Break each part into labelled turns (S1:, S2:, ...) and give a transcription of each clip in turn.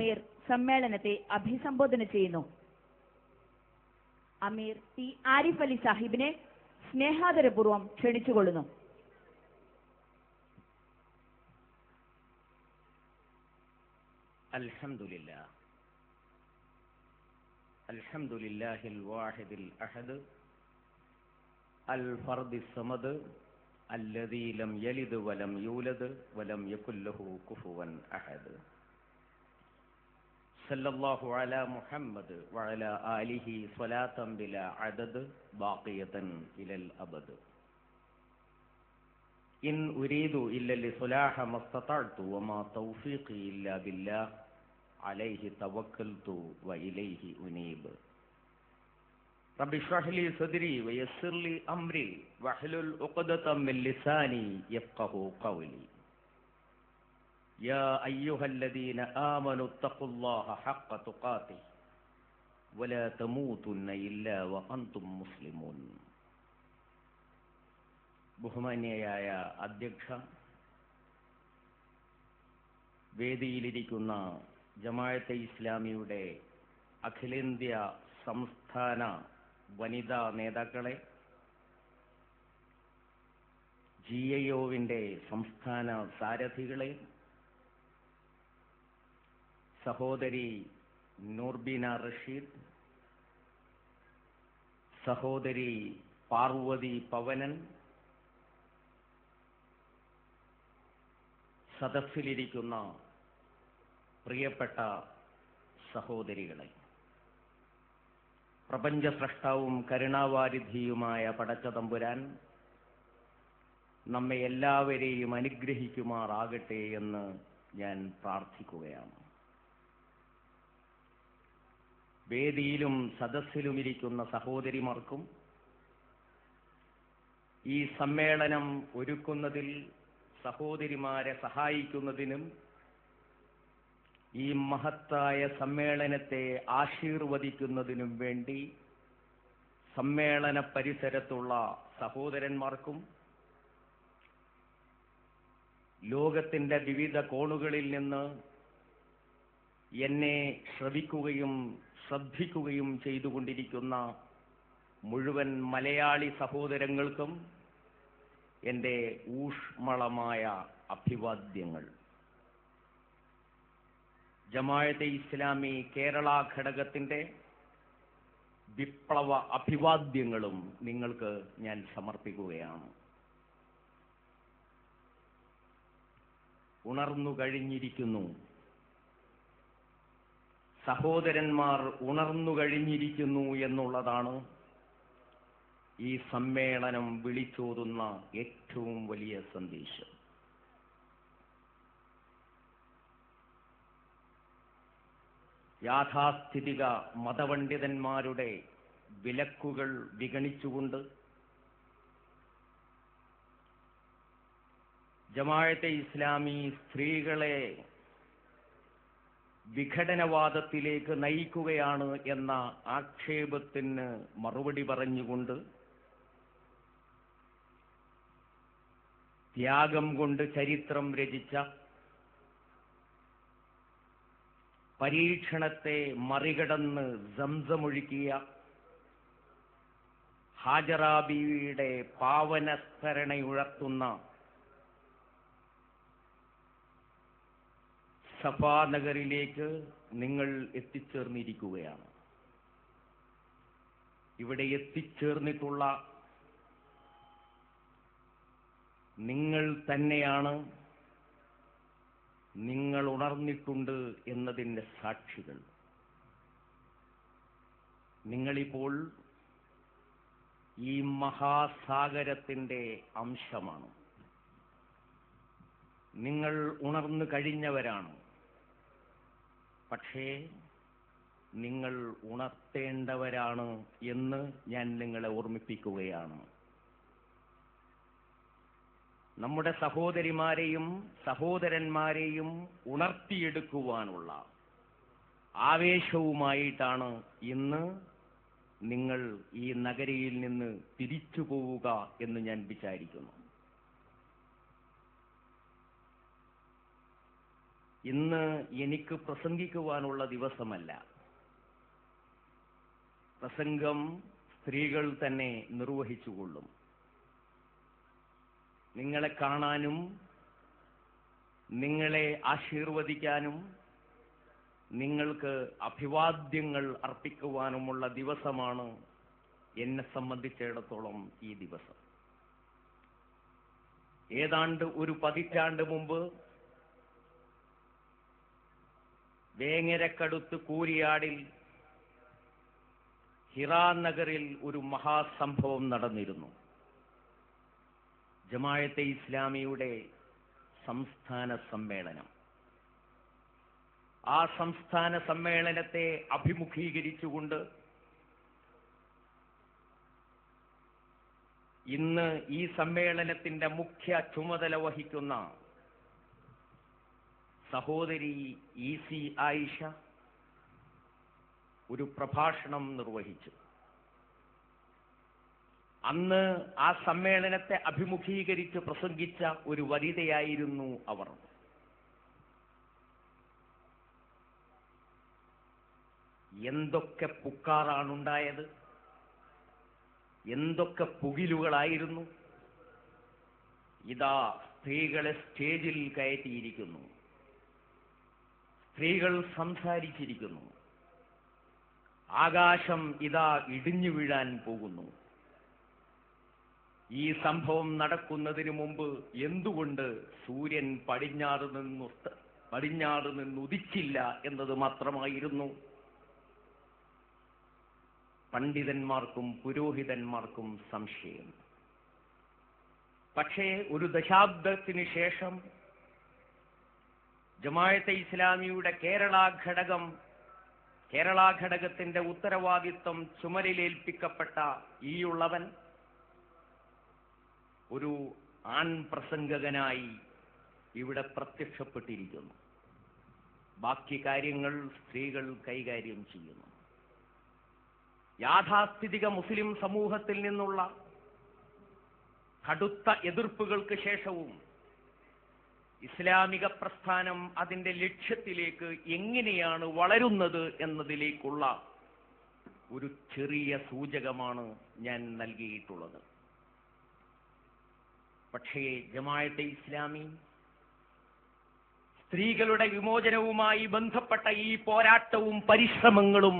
S1: അമീർ സമ്മേളനത്തെ അഭിസംബോധന ചെയ്യുന്നു. അമീർ ടി ആരിഫ് അലി സാഹിബിനെ സ്നേഹാദരപൂർവ്വം ക്ഷണിച്ചുകൊള്ളുന്നു.
S2: അൽഹംദുലില്ലാഹിൽ വാഹിദിൽ അഹദ് അൽ ഫർദിസ് സമദ് അല്ലദീ ലം യലിദ് വലം യൂലദ് വലം യകുൽ ലഹു കുഫുവൻ അഹദ്. സല്ലല്ലാഹു അലാ മുഹമ്മദ് വഅലാ ആലിഹി സ്വലാത്തൻ ബിലാ അദദ് ബാഖിയതൻ ഇലൽ അബദ്. ഇൻ ഉരീദു ഇല്ലൽ ഇസ്ലാഹ മസ്തതഅതു വമാ തൗഫീഖി ഇല്ലാ ബില്ലാഹ് അലൈഹി തവക്കൽതു വഇലൈഹി ഉനീബ്. റബ്ബി ഇശ്റഹ് ലി സദ്രി വയസ്സിർ ലി അംരി വഹ്ലുൽ ഉഖ്ദതം മിൻ ലിസാനി യഫ്ഖഹു ഖൗലി. യാ അയ്യുഹല്ലദീന ആമനു ഇത്തഖുല്ലാഹ ഹഖ്ക തുഖാതിഹി വലാ തമൂതുന്ന ഇല്ലാ വഅൻതും മുസ്ലിമൂൻ. ബഹുമാന്യയായ അധ്യക്ഷ, വേദിയിലിരിക്കുന്ന ജമാഅത്തെ ഇസ്ലാമിയുടെ അഖിലേന്ത്യാ സംസ്ഥാന വനിതാ നേതാക്കളെ, GIO-വിന്റെ സംസ്ഥാന സാരഥികളെ, സഹോദരി നൂർബീന റഷീദ്, സഹോദരി പാർവതി പവനൻ, സദസ്സിലിരിക്കുന്ന പ്രിയപ്പെട്ട സഹോദരികളെ, പ്രപഞ്ച സ്രഷ്ടാവും കരുണാവാരിധിയുമായ പടച്ചതമ്പുരാൻ നമ്മെ എല്ലാവരെയും അനുഗ്രഹിക്കുമാറാകട്ടെ എന്ന് ഞാൻ പ്രാർത്ഥിക്കുകയാണ്. വേദിയിലും സദസ്സിലുമിരിക്കുന്ന സഹോദരിമാർക്കും ഈ സമ്മേളനം ഒരുക്കുന്നതിൽ സഹോദരിമാരെ സഹായിക്കുന്നതിനും ഈ മഹത്തായ സമ്മേളനത്തെ ആശീർവദിക്കുന്നതിനും വേണ്ടി സമ്മേളന പരിസരത്തുള്ള സഹോദരന്മാർക്കും ലോകത്തിന്റെ വിവിധ കോണുകളിൽ നിന്ന് എന്നെ ശ്രവിക്കുകയും ശ്രദ്ധിക്കുകയും ചെയ്തുകൊണ്ടിരിക്കുന്ന മുഴുവൻ മലയാളി സഹോദരങ്ങൾക്കും എൻ്റെ ഊഷ്മളമായ അഭിവാദ്യങ്ങൾ. ജമാഅത്തെ ഇസ്ലാമി കേരള ഘടകത്തിന്റെ വിപ്ലവ അഭിവാദ്യങ്ങളും നിങ്ങൾക്ക് ഞാൻ സമർപ്പിക്കുകയാണ്. ഉണർന്നു കഴിഞ്ഞിരിക്കുന്നു, സഹോദരന്മാർ ഉണർന്നു കഴിഞ്ഞിരിക്കുന്നു എന്നുള്ളതാണ് ഈ സമ്മേളനം വിളിച്ചോതുന്ന ഏറ്റവും വലിയ സന്ദേശം. യാഥാസ്ഥിതിക മതപണ്ഡിതന്മാരുടെ വിലക്കുകൾ വിഗണിച്ചുകൊണ്ട് ജമാഅത്തെ ഇസ്ലാമി സ്ത്രീകളെ വിഘടനവാദത്തിലേക്ക് നയിക്കുകയാണ് എന്ന ആക്ഷേപത്തിന് മറുപടി പറഞ്ഞുകൊണ്ട് ത്യാഗം കൊണ്ട് ചരിത്രം രചിച്ച, പരീക്ഷണത്തെ മറികടന്ന് സംസമൊഴുക്കിയ ഹാജറ ബീവിയുടെ പാവനസ്മരണയുണർത്തുന്ന സഫാ നഗറിലേക്ക് നിങ്ങൾ എത്തിച്ചേർന്നിരിക്കുകയാണ്. ഇവിടെ എത്തിച്ചേർന്നിട്ടുള്ള നിങ്ങൾ തന്നെയാണ് നിങ്ങൾ ഉണർന്നിട്ടുണ്ട് എന്നതിൻ്റെ സാക്ഷികൾ. നിങ്ങളിപ്പോൾ ഈ മഹാസാഗരത്തിൻ്റെ അംശമാണ്. നിങ്ങൾ ഉണർന്നു കഴിഞ്ഞവരാണ്. പക്ഷേ നിങ്ങൾ ഉണർത്തേണ്ടവരാണ് എന്ന് ഞാൻ നിങ്ങളെ ഓർമ്മിപ്പിക്കുകയാണ്. നമ്മുടെ സഹോദരിമാരെയും സഹോദരന്മാരെയും ഉണർത്തിയെടുക്കുവാനുള്ള ആവേശവുമായിട്ടാണ് ഇന്ന് നിങ്ങൾ ഈ നഗരിയിൽ നിന്ന് തിരിച്ചു പോവുക എന്ന് ഞാൻ വിചാരിക്കുന്നു. ഇന്ന് എനിക്ക് പ്രസംഗിക്കുവാനുള്ള ദിവസമല്ല. പ്രസംഗം സ്ത്രീകൾ തന്നെ നിർവഹിച്ചുകൊള്ളും. നിങ്ങളെ കാണാനും നിങ്ങളെ ആശീർവദിക്കാനും നിങ്ങൾക്ക് അഭിവാദ്യങ്ങൾ അർപ്പിക്കുവാനുമുള്ള ദിവസമാണ് എന്നെ സംബന്ധിച്ചിടത്തോളം ഈ ദിവസം. ഏതാണ്ട് ഒരു പതിറ്റാണ്ട് മുമ്പ് വേങ്ങരക്കടുത്ത് കൂരിയാടിൽ ഹിറാ നഗറിൽ ഒരു മഹാസംഭവം നടന്നിരുന്നു. ജമാഅത്തെ ഇസ്ലാമിയുടെ സംസ്ഥാന സമ്മേളനം. ആ സംസ്ഥാന സമ്മേളനത്തെ അഭിമുഖീകരിച്ചുകൊണ്ട് ഇന്ന് ഈ സമ്മേളനത്തിന്റെ മുഖ്യ ചുമതല വഹിക്കുന്ന സഹോദരി EC ആയിഷ ഒരു പ്രഭാഷണം നിർവഹിച്ചു. അന്ന് ആ സമ്മേളനത്തെ അഭിമുഖീകരിച്ച് പ്രസംഗിച്ച ഒരു വനിതയായിരുന്നു അവർ. എന്തൊക്കെ പുക്കാറാണുണ്ടായത്, എന്തൊക്കെ പുകിലുകളായിരുന്നു. ഇതാ സ്ത്രീകളെ സ്റ്റേജിൽ കയറ്റിയിരിക്കുന്നു, സ്ത്രീകൾ സംസാരിച്ചിരിക്കുന്നു, ആകാശം ഇതാ ഇടിഞ്ഞു വീഴാൻ പോകുന്നു. ഈ സംഭവം നടക്കുന്നതിന് മുമ്പ് എന്തുകൊണ്ട് സൂര്യൻ പടിഞ്ഞാറ് നിന്ന് ഉദിച്ചില്ല എന്നത് മാത്രമായിരുന്നു പണ്ഡിതന്മാർക്കും പുരോഹിതന്മാർക്കും സംശയം. പക്ഷേ ഒരു ദശാബ്ദത്തിന് ശേഷം ജമാഅത്തെ ഇസ്ലാമിയുടെ കേരള ഘടകത്തിന്റെ ഉത്തരവാദിത്വം ചുമലിലേൽപ്പിക്കപ്പെട്ട ഈയുള്ളവൻ ഒരു ആൺ പ്രസംഗകനായി ഇവിടെ പ്രത്യക്ഷപ്പെട്ടിരിക്കുന്നു. ബാക്കി കാര്യങ്ങൾ സ്ത്രീകൾ കൈകാര്യം ചെയ്യുന്നു. യാഥാസ്ഥിതിക മുസ്ലിം സമൂഹത്തിൽ നിന്നുള്ള കടുത്ത എതിർപ്പുകൾക്ക് ശേഷവും ഇസ്ലാമിക പ്രസ്ഥാനം അതിന്റെ ലക്ഷ്യത്തിലേക്ക് എങ്ങനെയാണ് വളരുന്നത് എന്നതിലേക്കുള്ള ഒരു ചെറിയ സൂചകമാണ് ഞാൻ നൽകിയിട്ടുള്ളത്. പക്ഷേ ജമാഅത്തെ ഇസ്ലാമി സ്ത്രീകളുടെ വിമോചനവുമായി ബന്ധപ്പെട്ട ഈ പോരാട്ടവും പരിശ്രമങ്ങളും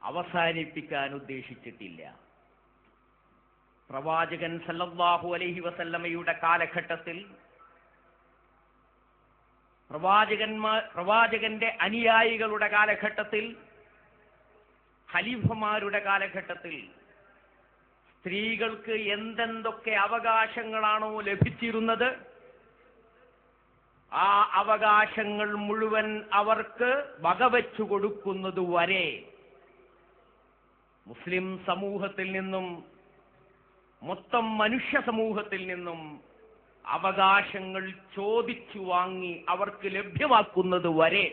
S2: അവസാനിപ്പിക്കാൻ ഉദ്ദേശിച്ചിട്ടില്ല. പ്രവാചകൻ സല്ലല്ലാഹു അലൈഹി വസല്ലമയുടെ കാലഘട്ടത്തിൽ പ്രവാചകന്റെ അനുയായികളുടെ കാലഘട്ടത്തിൽ ഖലീഫമാരുടെ കാലഘട്ടത്തിൽ സ്ത്രീകൾക്ക് എന്തെന്തൊക്കെ അവകാശങ്ങളാണോ ലഭിച്ചിരുന്നത് ആ അവകാശങ്ങൾ മുഴുവൻ അവർക്ക് വകവെച്ചു കൊടുക്കുന്നതുവരെ മുസ്ലിം സമൂഹത്തിൽ നിന്നും മൊത്തം മനുഷ്യ സമൂഹത്തിൽ നിന്നും അവകാശങ്ങൾ ചോദിച്ചു വാങ്ങി അവർക്ക് ലഭ്യമാക്കുന്നത് വരെ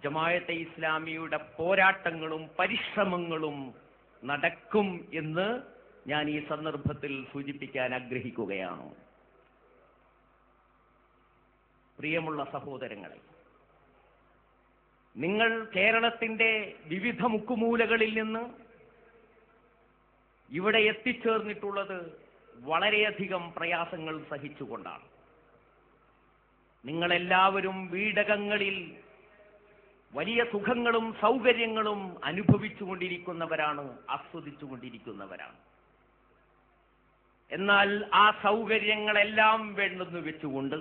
S2: ജമാഅത്തെ ഇസ്ലാമിയുടെ പോരാട്ടങ്ങളും പരിശ്രമങ്ങളും നടക്കും എന്ന് ഞാൻ ഈ സന്ദർഭത്തിൽ സൂചിപ്പിക്കാൻ ആഗ്രഹിക്കുകയാണ്. പ്രിയമുള്ള സഹോദരങ്ങളെ, നിങ്ങൾ കേരളത്തിന്റെ വിവിധ മുക്കുമൂലകളിൽ നിന്ന് ഇവിടെ എത്തിച്ചേർന്നിട്ടുള്ളത് വളരെയധികം പ്രയാസങ്ങൾ സഹിച്ചുകൊണ്ടാണ്. നിങ്ങളെല്ലാവരും വീടകങ്ങളിൽ വലിയ സുഖങ്ങളും സൗകര്യങ്ങളും അനുഭവിച്ചുകൊണ്ടിരിക്കുന്നവരാണ്, ആസ്വദിച്ചുകൊണ്ടിരിക്കുന്നവരാണ്. എന്നാൽ ആ സൗകര്യങ്ങളെല്ലാം വേണ്ടെന്ന് വെച്ചുകൊണ്ട്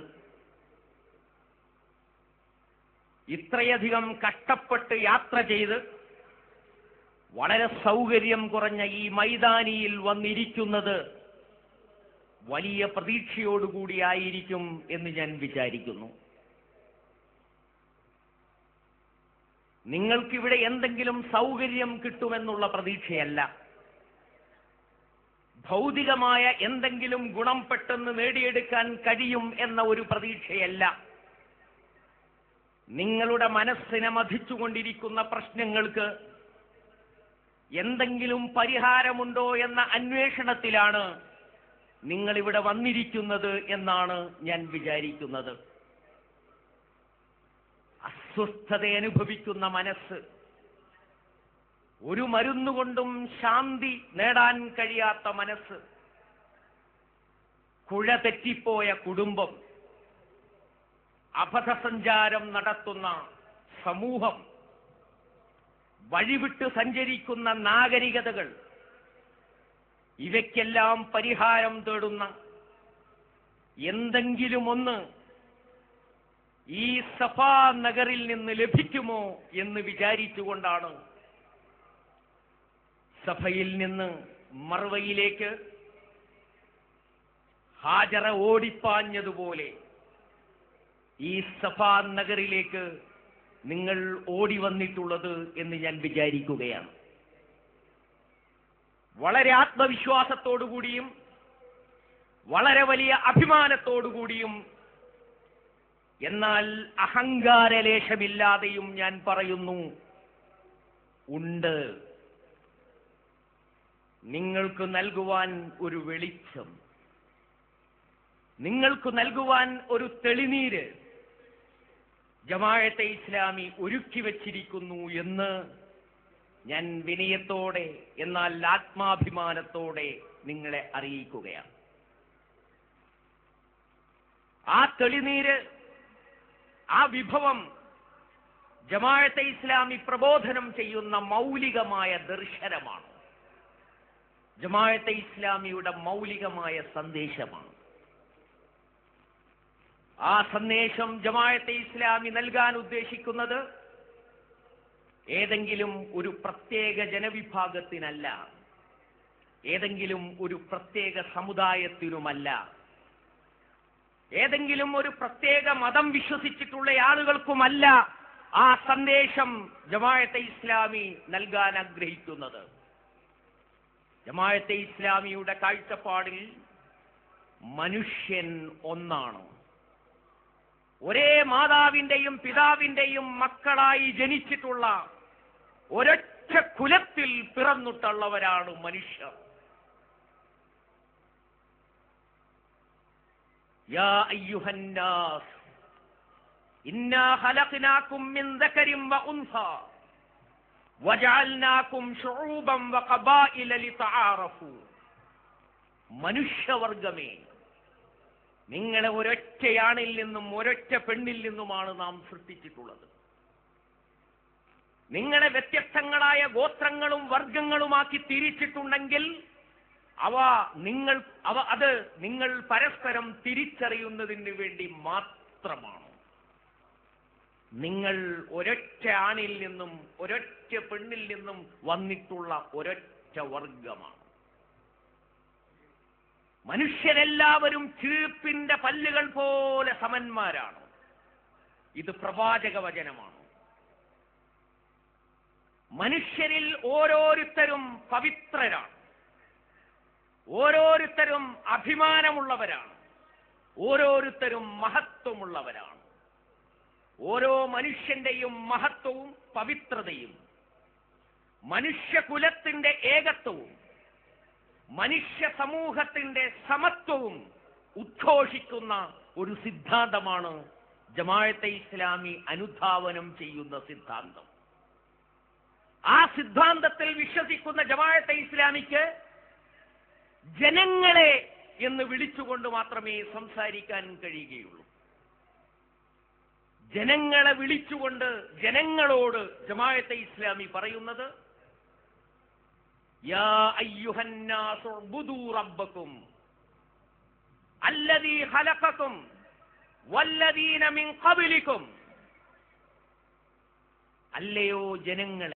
S2: ഇത്രയധികം കഷ്ടപ്പെട്ട് യാത്ര ചെയ്ത് വളരെ സൗകര്യം കുറഞ്ഞ ഈ മൈതാനിയിൽ വന്നിരിക്കുന്നത് വലിയ പ്രതീക്ഷയോടുകൂടിയായിരിക്കും എന്ന് ഞാൻ വിചാരിക്കുന്നു. നിങ്ങൾക്കിവിടെ എന്തെങ്കിലും സൗകര്യം കിട്ടുമെന്നുള്ള പ്രതീക്ഷയല്ല, ഭൗതികമായ എന്തെങ്കിലും ഗുണം പെട്ടെന്ന് നേടിയെടുക്കാൻ കഴിയും എന്ന ഒരു പ്രതീക്ഷയല്ല. നിങ്ങളുടെ മനസ്സിനെ മഥിച്ചുകൊണ്ടിരിക്കുന്ന പ്രശ്നങ്ങൾക്ക് എന്തെങ്കിലും പരിഹാരമുണ്ടോ എന്ന അന്വേഷണത്തിലാണ് നിങ്ങളിവിടെ വന്നിരിക്കുന്നത് എന്നാണ് ഞാൻ വിചാരിക്കുന്നത്. സ്വസ്ഥത അനുഭവിക്കുന്ന മനസ്സ്, ഒരു മരുന്നുകൊണ്ടും ശാന്തി നേടാൻ കഴിയാത്ത മനസ്സ്, കുഴ തെറ്റിപ്പോയ കുടുംബം, അപഥസഞ്ചാരം നടത്തുന്ന സമൂഹം, വഴിവിട്ട് സഞ്ചരിക്കുന്ന നാഗരികതകൾ, ഇവയ്ക്കെല്ലാം പരിഹാരം തേടുന്ന എന്തെങ്കിലും ഒന്ന് ഈ സഫാ നഗറിൽ നിന്ന് ലഭിക്കുമോ എന്ന് വിചാരിച്ചുകൊണ്ടാണ് സഫയിൽ നിന്ന് മർവയിലേക്ക് ഹാജറ ഓടിപ്പാഞ്ഞതുപോലെ ഈ സഫാ നഗറിലേക്ക് നിങ്ങൾ ഓടി വന്നിട്ടുള്ളത് എന്ന് ഞാൻ വിചാരിക്കുകയാണ്. വളരെ ആത്മവിശ്വാസത്തോടുകൂടിയും വളരെ വലിയ അഭിമാനത്തോടുകൂടിയും എന്നാൽ അഹങ്കാരലേശമില്ലാതെയും ഞാൻ പറയുന്നു, ഉണ്ട്. നിങ്ങൾക്ക് നൽകുവാൻ ഒരു വെളിച്ചം, നിങ്ങൾക്ക് നൽകുവാൻ ഒരു തെളിനീര് ജമാഅത്തെ ഇസ്ലാമി ഒരുക്കി വച്ചിരിക്കുന്നു എന്ന് ഞാൻ വിനയത്തോടെ എന്നാൽ ആത്മാഭിമാനത്തോടെ നിങ്ങളെ അറിയിക്കുകയാണ്. ആ തെളിനീര്, ആ വിഭവം ജമാഅത്തെ ഇസ്ലാമി പ്രബോധനം ചെയ്യുന്ന മൗലികമായ ദർശനമാണ്, ജമാഅത്തെ ഇസ്ലാമിയുടെ മൗലികമായ സന്ദേശമാണ്. ആ സന്ദേശം ജമാഅത്തെ ഇസ്ലാമി നൽകാൻ ഉദ്ദേശിക്കുന്നത് ഏതെങ്കിലും ഒരു പ്രത്യേക ജനവിഭാഗത്തിനല്ല, ഏതെങ്കിലും ഒരു പ്രത്യേക സമുദായത്തിനുമല്ല, ഏതെങ്കിലും ഒരു പ്രത്യേക മതം വിശ്വസിച്ചിട്ടുള്ള ആളുകൾക്കുമല്ല ആ സന്ദേശം ജമാഅത്തെ ഇസ്ലാമി നൽകാൻ ആഗ്രഹിക്കുന്നത്. ജമാഅത്തെ ഇസ്ലാമിയുടെ കാഴ്ചപ്പാടിൽ മനുഷ്യൻ ഒന്നാണ്. ഒരേ മാതാവിന്റെയും പിതാവിന്റെയും മക്കളായി ജനിച്ചിട്ടുള്ള ഒരൊറ്റ കുലത്തിൽ പിറന്നിട്ടുള്ളവരാണ് മനുഷ്യർ. യാ അയ്യുഹന്നാസ് ഇന്നാ ഖലഖനാകും മിൻ ദകരിൻ വ ഉൻസാ വജഅൽനാകും ശുഊബൻ വ ഖബായില ലിതആറഫു. മനുഷ്യവർഗമേ, നിങ്ങളെ ഒരൊറ്റയാണിൽ നിന്നും ഒരൊറ്റ പെണ്ണിൽ നിന്നുമാണ് നാം സൃഷ്ടിച്ചിട്ടുള്ളത്. നിങ്ങളെ വ്യത്യസ്തങ്ങളായ ഗോത്രങ്ങളും വർഗങ്ങളുമാക്കി തിരിച്ചിട്ടുണ്ടെങ്കിൽ അത് നിങ്ങൾ പരസ്പരം തിരിച്ചറിയുന്നതിന് വേണ്ടി മാത്രമാണ്. നിങ്ങൾ ഒരൊറ്റ ആണിൽ നിന്നും ഒരൊറ്റ പെണ്ണിൽ നിന്നും വന്നിട്ടുള്ള ഒരൊറ്റ വർഗമാണ്. മനുഷ്യരെല്ലാവരും ചീപ്പിന്റെ പല്ലുകൾ പോലെ സമന്മാരാണ്. ഇത് പ്രവാചക വചനമാണ്. മനുഷ്യരിൽ ഓരോരുത്തരും പവിത്രരാണ്, ഓരോരുത്തരും അഭിമാനമുള്ളവരാണ്, ഓരോരുത്തരും മഹത്വമുള്ളവരാണ്. ഓരോ മനുഷ്യന്റെയും മഹത്വവും പവിത്രതയും മനുഷ്യകുലത്തിന്റെ ഏകത്വവും മനുഷ്യ സമൂഹത്തിന്റെ സമത്വവും ഉദ്ഘോഷിക്കുന്ന ഒരു സിദ്ധാന്തമാണ് ജമാഅത്തെ ഇസ്ലാമി അനുധാവനം ചെയ്യുന്ന സിദ്ധാന്തം. ആ സിദ്ധാന്തത്തിൽ വിശ്വസിക്കുന്ന ജമാഅത്തെ ഇസ്ലാമിക്ക് ജനങ്ങളെ എന്ന് വിളിച്ചുകൊണ്ട് മാത്രമേ സംസാരിക്കാൻ കഴിയുകയുള്ളൂ. ജനങ്ങളെ വിളിച്ചുകൊണ്ട് ജനങ്ങളോട് ജമാഅത്തെ ഇസ്ലാമി പറയുന്നത്, യാ അയ്യുഹന്നാസു ഉബ്ദൂ റബ്ബക്കും അല്ലദീ ഖലഖക്കും വല്ലദീന മിൻ ഖബ്ലിക്കും. അല്ലയോ ജനങ്ങളെ,